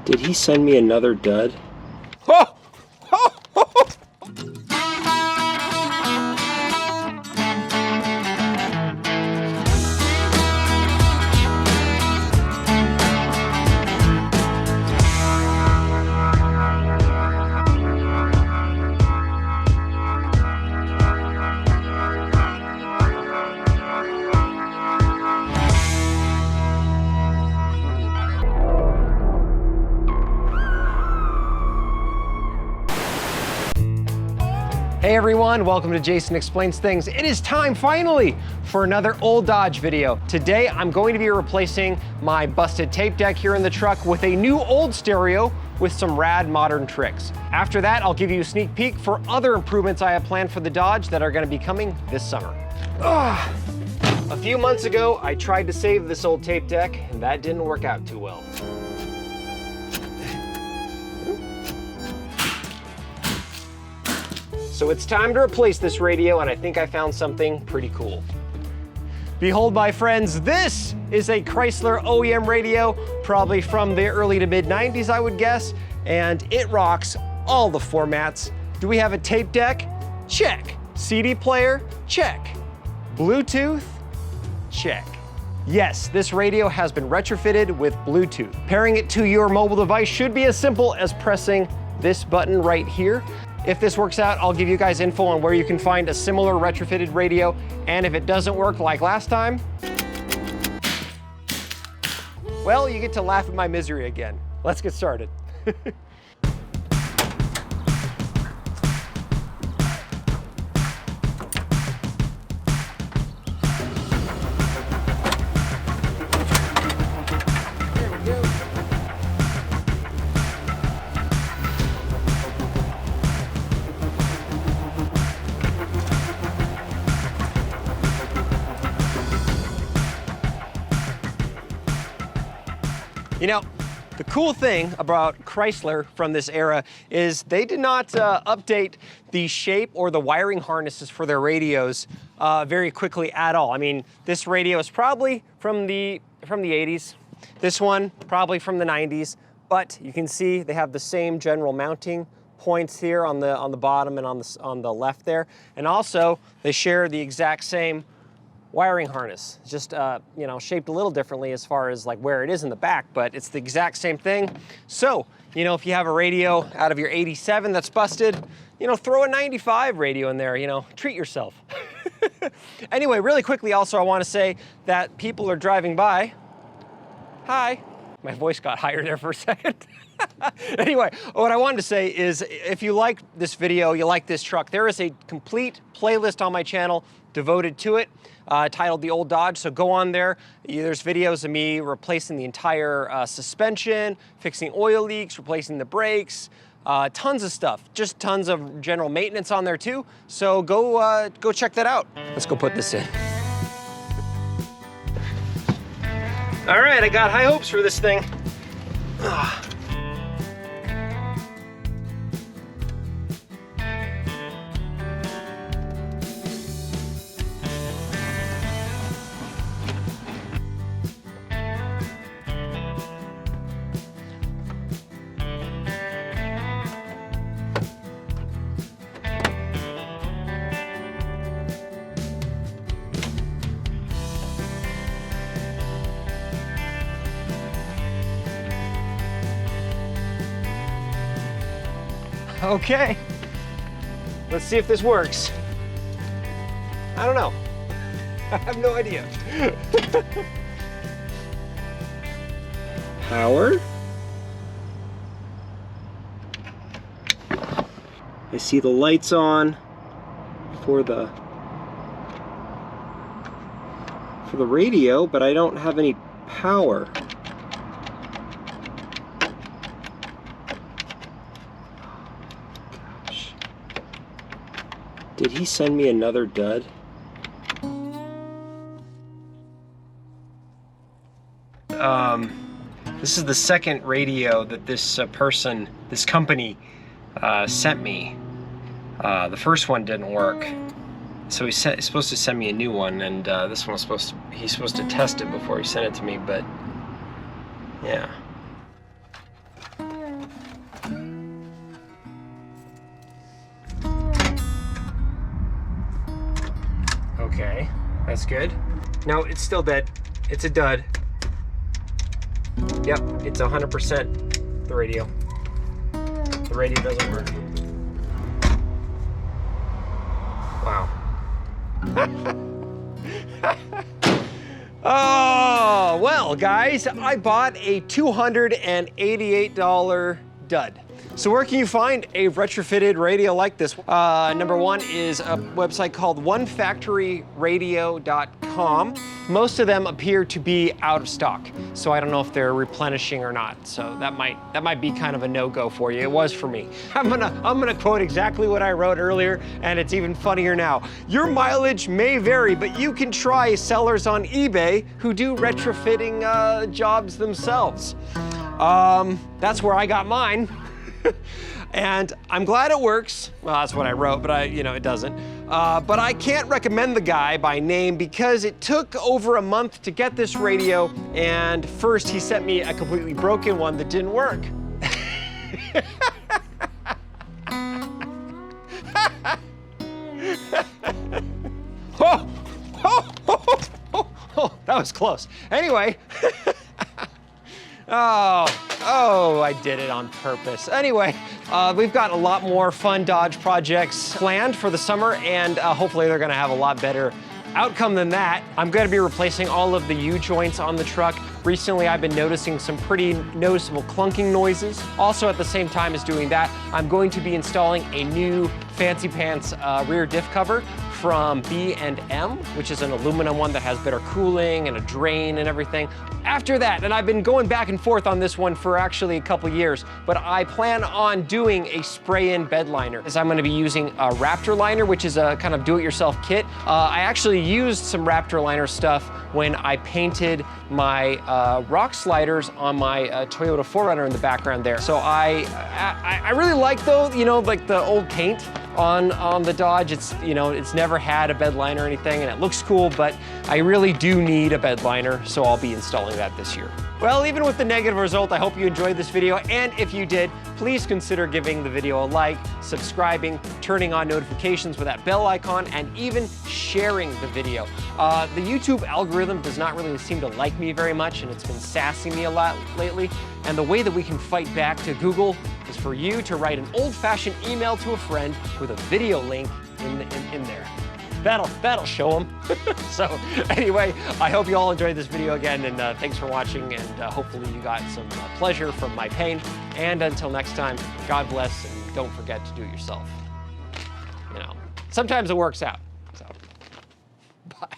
Did he send me another dud? Hey everyone, welcome to Jason Explains Things. It is time finally for another old Dodge video. Today I'm going to be replacing my busted tape deck here in the truck with a new old stereo with some rad modern tricks. After that, I'll give you a sneak peek for other improvements I have planned for the Dodge that are going to be coming this summer. A few months ago, I tried to save this old tape deck and that didn't work out too well. So it's time to replace this radio, and I think I found something pretty cool. Behold, my friends, this is a Chrysler OEM radio, probably from the early to mid 90s, I would guess, and it rocks all the formats. Do we have a tape deck? Check. CD player? Check. Bluetooth? Check. Yes, this radio has been retrofitted with Bluetooth. Pairing it to your mobile device should be as simple as pressing this button right here. If this works out, I'll give you guys info on where you can find a similar retrofitted radio, and if it doesn't work like last time, well, you get to laugh at my misery again. Let's get started. You know, the cool thing about Chrysler from this era is they did not update the shape or the wiring harnesses for their radios very quickly at all. I mean, this radio is probably from the 80s. This one probably from the 90s, but you can see they have the same general mounting points here on the bottom and on the left there, and also they share the exact same wiring harness, just you know, shaped a little differently as far as like where it is in the back, but it's the exact same thing. So, you know, if you have a radio out of your 87 that's busted, you know, throw a 95 radio in there, you know, treat yourself. Anyway, really quickly also I want to say that people are driving by. Hi. My voice got higher there for a second. Anyway, what I wanted to say is if you like this video, you like this truck, there is a complete playlist on my channel devoted to it, titled The Old Dodge. So go on there. There's videos of me replacing the entire suspension, fixing oil leaks, replacing the brakes, tons of stuff. Just tons of general maintenance on there too. So go check that out. Let's go put this in. All right, I got high hopes for this thing. Okay, let's see if this works. I don't know. I have no idea. Power. I see the lights on for the radio, but I don't have any power. Did he send me another dud? This is the second radio that this this company sent me. The first one didn't work. So he's supposed to send me a new one, and this one was he's supposed to test it before he sent it to me, but yeah. Okay, that's good. No, it's still dead. It's a dud. Yep, it's 100% the radio. The radio doesn't work. Wow. Oh, well, guys, I bought a $288 dud. So where can you find a retrofitted radio like this? Number one is a website called onefactoryradio.com. Most of them appear to be out of stock, so I don't know if they're replenishing or not. So that might be kind of a no-go for you. It was for me. I'm gonna quote exactly what I wrote earlier, and it's even funnier now. Your mileage may vary, but you can try sellers on eBay who do retrofitting jobs themselves. That's where I got mine. And I'm glad it works. Well, that's what I wrote, but it doesn't. But I can't recommend the guy by name because it took over a month to get this radio, and first he sent me a completely broken one that didn't work. Oh, that was close. Anyway. Oh, I did it on purpose. Anyway, we've got a lot more fun Dodge projects planned for the summer, and hopefully they're gonna have a lot better outcome than that. I'm gonna be replacing all of the U-joints on the truck. Recently, I've been noticing some pretty noticeable clunking noises. Also, at the same time as doing that, I'm going to be installing a new Fancy Pants rear diff cover from B&M, which is an aluminum one that has better cooling and a drain and everything. After that, and I've been going back and forth on this one for actually a couple years, but I plan on doing a spray-in bed liner, as I'm gonna be using a Raptor liner, which is a kind of do-it-yourself kit. I actually used some Raptor liner stuff when I painted my rock sliders on my Toyota 4Runner in the background there. So I really like, though, like the old paint on the Dodge. It's never had a bed liner or anything, and it looks cool, but I really do need a bed liner, so I'll be installing that this year. Well, even with the negative result, I hope you enjoyed this video, and if you did, please consider giving the video a like, subscribing, turning on notifications with that bell icon, and even sharing the video. The YouTube algorithm does not really seem to like me very much, and it's been sassing me a lot lately, and the way that we can fight back to Google is for you to write an old-fashioned email to a friend with a video link in there. That'll show them. So anyway, I hope you all enjoyed this video again, and thanks for watching, and hopefully you got some pleasure from my pain. And until next time, God bless, and don't forget to do it yourself. Sometimes it works out. So, bye.